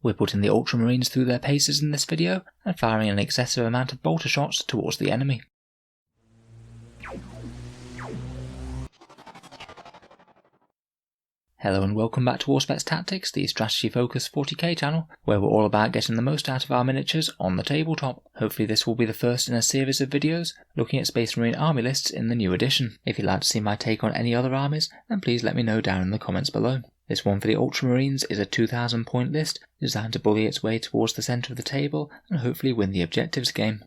We're putting the Ultramarines through their paces in this video and firing an excessive amount of bolter shots towards the enemy. Hello and welcome back to Auspex Tactics, the strategy focused 40k channel, where we're all about getting the most out of our miniatures on the tabletop. Hopefully this will be the first in a series of videos looking at Space Marine army lists in the new edition. If you'd like to see my take on any other armies, then please let me know down in the comments below. This one for the Ultramarines is a 2000 point list designed to bully its way towards the centre of the table and hopefully win the objectives game.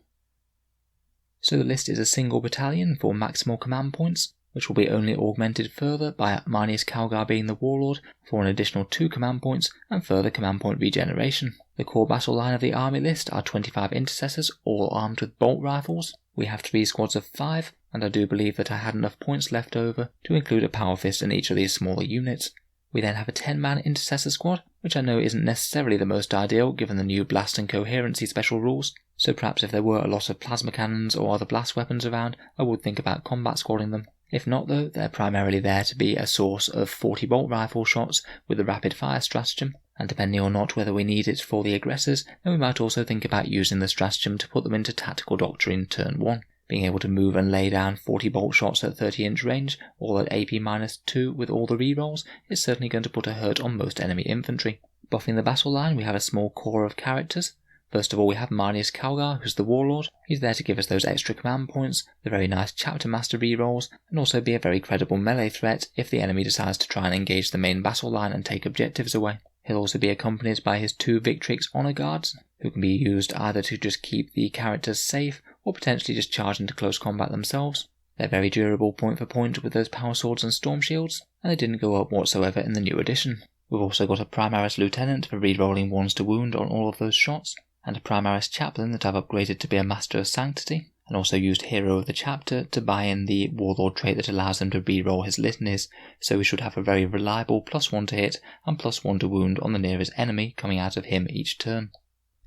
So the list is a single battalion for maximal command points, which will be only augmented further by Marneus Calgar being the Warlord for an additional 2 command points and further command point regeneration. The core battle line of the army list are 25 intercessors, all armed with bolt rifles. We have 3 squads of 5, and I do believe that I had enough points left over to include a power fist in each of these smaller units. We then have a 10-man intercessor squad, which I know isn't necessarily the most ideal given the new blast and coherency special rules, so perhaps if there were a lot of plasma cannons or other blast weapons around, I would think about combat squadding them. If not though, they're primarily there to be a source of 40 bolt rifle shots with the rapid fire stratagem, and depending or not whether we need it for the aggressors, then we might also think about using the stratagem to put them into tactical doctrine turn 1. Being able to move and lay down 40 bolt shots at 30-inch range, all at AP-2 with all the rerolls, is certainly going to put a hurt on most enemy infantry. Buffing the battle line, we have a small core of characters. First of all, we have Marneus Calgar, who's the Warlord. He's there to give us those extra command points, the very nice Chapter Master rerolls, and also be a very credible melee threat if the enemy decides to try and engage the main battle line and take objectives away. He'll also be accompanied by his 2 Victrix Honor Guards, who can be used either to just keep the characters safe, or potentially just charge into close combat themselves. They're very durable point for point with those power swords and storm shields, and they didn't go up whatsoever in the new edition. We've also got a Primaris Lieutenant for rerolling 1s to wound on all of those shots, and a Primaris Chaplain that I've upgraded to be a Master of Sanctity, and also used Hero of the Chapter to buy in the Warlord trait that allows him to reroll his litanies, so we should have a very reliable +1 to hit and +1 to wound on the nearest enemy coming out of him each turn.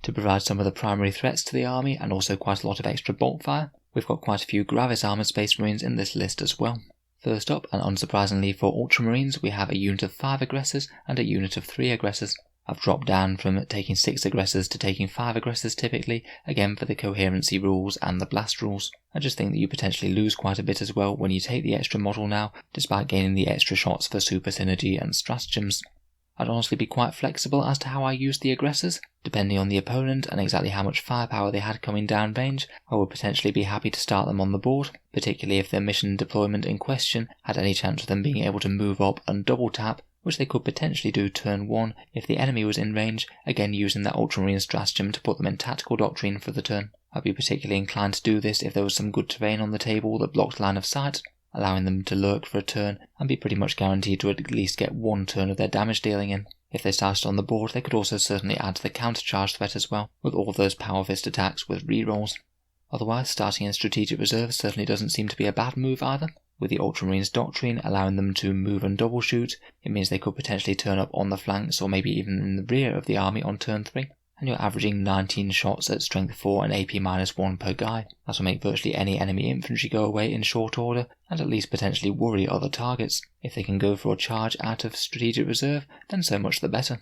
To provide some of the primary threats to the army and also quite a lot of extra bolt fire, we've got quite a few Gravis armoured Space Marines in this list as well. First up, and unsurprisingly for Ultramarines, we have a unit of 5 aggressors and a unit of 3 aggressors. I've dropped down from taking 6 aggressors to taking 5 aggressors typically, again for the coherency rules and the blast rules. I just think that you potentially lose quite a bit as well when you take the extra model now, despite gaining the extra shots for super synergy and stratagems. I'd honestly be quite flexible as to how I use the aggressors. Depending on the opponent and exactly how much firepower they had coming down range, I would potentially be happy to start them on the board, particularly if their mission deployment in question had any chance of them being able to move up and double tap, which they could potentially do turn 1 if the enemy was in range, again using that Ultramarine stratagem to put them in tactical doctrine for the turn. I'd be particularly inclined to do this if there was some good terrain on the table that blocked line of sight, allowing them to lurk for a turn and be pretty much guaranteed to at least get 1 turn of their damage dealing in. If they started on the board, they could also certainly add to the countercharge threat as well, with all of those power fist attacks with rerolls. Otherwise, starting in strategic reserve certainly doesn't seem to be a bad move either. With the Ultramarines doctrine allowing them to move and double shoot, it means they could potentially turn up on the flanks or maybe even in the rear of the army on turn 3. And you're averaging 19 shots at strength 4 and AP-1 per guy. That will make virtually any enemy infantry go away in short order, and at least potentially worry other targets. If they can go for a charge out of strategic reserve, then so much the better.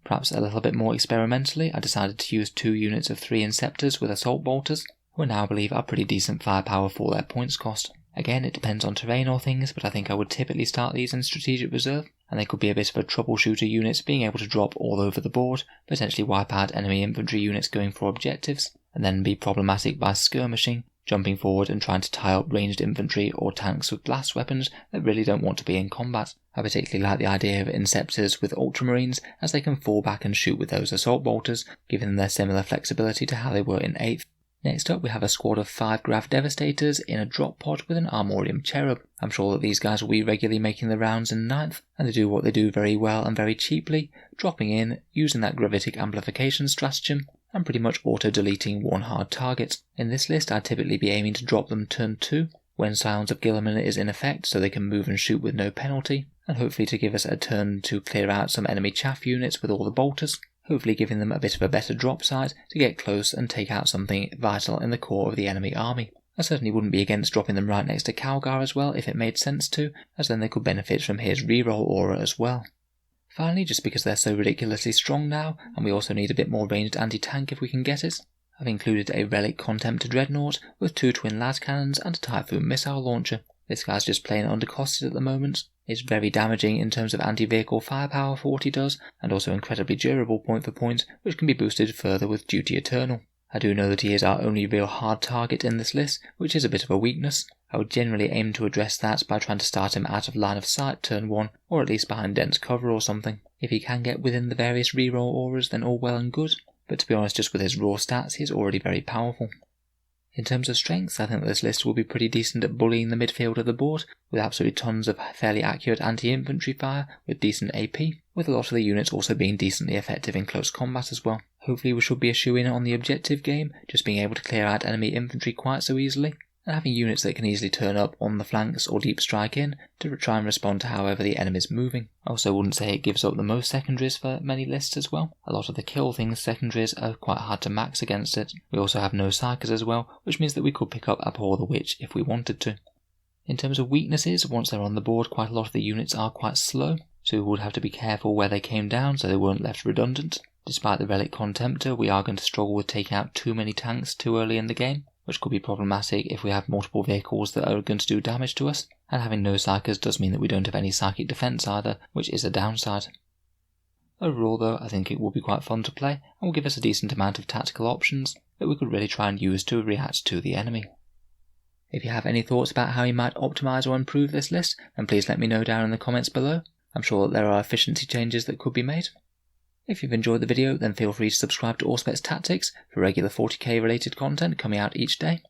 Perhaps a little bit more experimentally, I decided to use 2 units of 3 Inceptors with assault bolters, who I now believe are pretty decent firepower for their points cost. Again, it depends on terrain or things, but I think I would typically start these in strategic reserve, and they could be a bit of a troubleshooter unit, being able to drop all over the board, potentially wipe out enemy infantry units going for objectives, and then be problematic by skirmishing, jumping forward and trying to tie up ranged infantry or tanks with blast weapons that really don't want to be in combat. I particularly like the idea of Inceptors with Ultramarines, as they can fall back and shoot with those assault bolters, giving them their similar flexibility to how they were in 8th. Next up, we have a squad of 5 Grav Devastators in a drop pod with an Armorium Cherub. I'm sure that these guys will be regularly making the rounds in 9th, and they do what they do very well and very cheaply, dropping in, using that gravitic amplification stratagem, and pretty much auto-deleting 1 hard target. In this list, I'd typically be aiming to drop them turn 2, when Scions of Guilliman is in effect, so they can move and shoot with no penalty, and hopefully to give us a turn to clear out some enemy chaff units with all the bolters, hopefully giving them a bit of a better drop side to get close and take out something vital in the core of the enemy army. I certainly wouldn't be against dropping them right next to Calgar as well if it made sense to, as then they could benefit from his reroll aura as well. Finally, just because they're so ridiculously strong now, and we also need a bit more ranged anti-tank if we can get it, I've included a Relic Contemptor Dreadnought with 2 twin las cannons and a Typhoon missile launcher. This guy's just plain undercosted at the moment. It's very damaging in terms of anti-vehicle firepower for what he does, and also incredibly durable point for point, which can be boosted further with Duty Eternal. I do know that he is our only real hard target in this list, which is a bit of a weakness. I would generally aim to address that by trying to start him out of line of sight turn 1, or at least behind dense cover or something. If he can get within the various reroll auras, then all well and good, but to be honest, just with his raw stats, he is already very powerful. In terms of strengths, I think this list will be pretty decent at bullying the midfield of the board, with absolutely tons of fairly accurate anti-infantry fire with decent AP, with a lot of the units also being decently effective in close combat as well. Hopefully we should be a shoe-in on the objective game, just being able to clear out enemy infantry quite so easily, and having units that can easily turn up on the flanks or deep strike in to try and respond to however the enemy's moving. I also wouldn't say it gives up the most secondaries for many lists as well. A lot of the kill things secondaries are quite hard to max against it. We also have no psychers as well, which means that we could pick up Abhor the Witch if we wanted to. In terms of weaknesses, once they're on the board, quite a lot of the units are quite slow, so we would have to be careful where they came down so they weren't left redundant. Despite the Relic Contemptor, we are going to struggle with taking out too many tanks too early in the game, which could be problematic if we have multiple vehicles that are going to do damage to us, and having no psychers does mean that we don't have any psychic defense either, which is a downside. Overall though, I think it will be quite fun to play, and will give us a decent amount of tactical options that we could really try and use to react to the enemy. If you have any thoughts about how you might optimise or improve this list, then please let me know down in the comments below. I'm sure that there are efficiency changes that could be made. If you've enjoyed the video, then feel free to subscribe to Auspex Tactics for regular 40k related content coming out each day.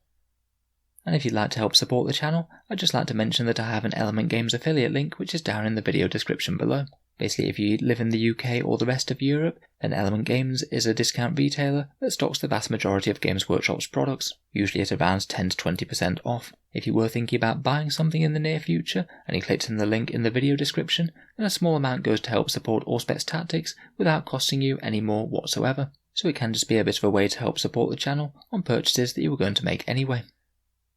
And if you'd like to help support the channel, I'd just like to mention that I have an Element Games affiliate link which is down in the video description below. Basically, if you live in the UK or the rest of Europe, then Element Games is a discount retailer that stocks the vast majority of Games Workshop's products, usually at around 10 to 20% off. If you were thinking about buying something in the near future, and you clicked in the link in the video description, then a small amount goes to help support Auspex Tactics without costing you any more whatsoever. So it can just be a bit of a way to help support the channel on purchases that you were going to make anyway.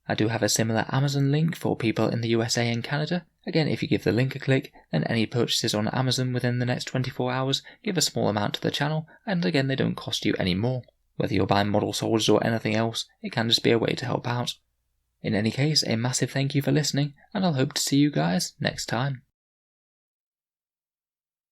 I do have a similar Amazon link for people in the USA and Canada. Again, if you give the link a click, then any purchases on Amazon within the next 24 hours give a small amount to the channel, and again they don't cost you any more. Whether you're buying model soldiers or anything else, it can just be a way to help out. In any case, a massive thank you for listening, and I'll hope to see you guys next time.